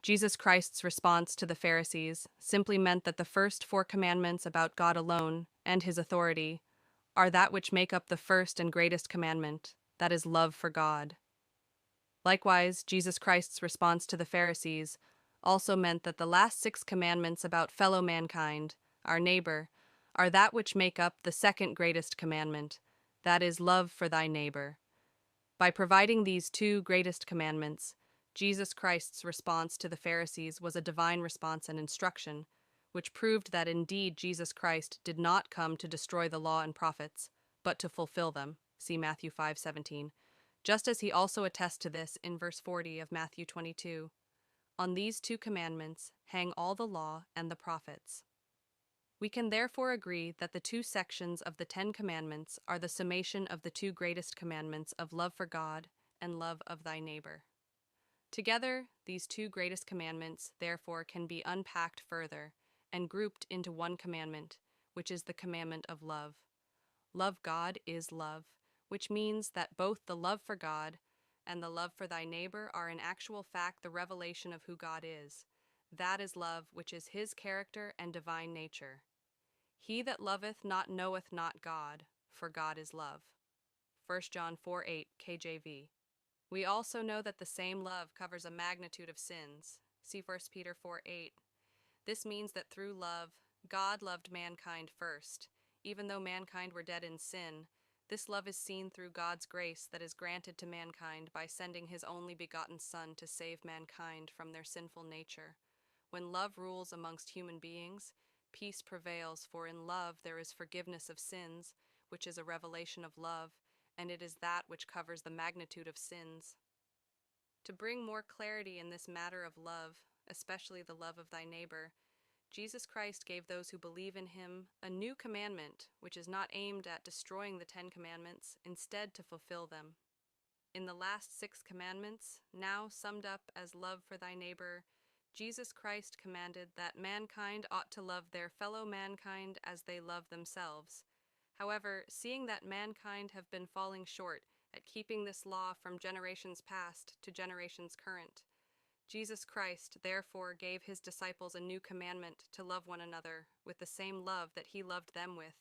Jesus Christ's response to the Pharisees simply meant that the first four commandments about God alone and his authority are that which make up the first and greatest commandment, that is, love for God. Likewise, Jesus Christ's response to the Pharisees also meant that the last six commandments about fellow mankind, our neighbor, are that which make up the second greatest commandment, that is, love for thy neighbor. By providing these two greatest commandments, Jesus Christ's response to the Pharisees was a divine response and instruction, which proved that indeed Jesus Christ did not come to destroy the law and prophets, but to fulfill them. See Matthew 5:17. Just as he also attests to this in verse 40 of Matthew 22. On these two commandments hang all the law and the prophets. We can therefore agree that the two sections of the Ten Commandments are the summation of the two greatest commandments of love for God and love of thy neighbor. Together, these two greatest commandments, therefore, can be unpacked further and grouped into one commandment, which is the commandment of love. Love God is love, which means that both the love for God and the love for thy neighbor are in actual fact the revelation of who God is. That is love, which is his character and divine nature. He that loveth not knoweth not God, for God is love. 1 John 4:8 KJV. We also know that the same love covers a magnitude of sins. See 1 Peter 4:8. This means that through love, God loved mankind first. Even though mankind were dead in sin, this love is seen through God's grace that is granted to mankind by sending his only begotten Son to save mankind from their sinful nature. When love rules amongst human beings, peace prevails, for in love there is forgiveness of sins, which is a revelation of love, and it is that which covers the magnitude of sins. To bring more clarity in this matter of love, especially the love of thy neighbor, Jesus Christ gave those who believe in him a new commandment, which is not aimed at destroying the Ten Commandments, instead to fulfill them. In the last six commandments, now summed up as love for thy neighbor, Jesus Christ commanded that mankind ought to love their fellow mankind as they love themselves. However, seeing that mankind have been falling short at keeping this law from generations past to generations current, Jesus Christ therefore gave his disciples a new commandment to love one another with the same love that he loved them with.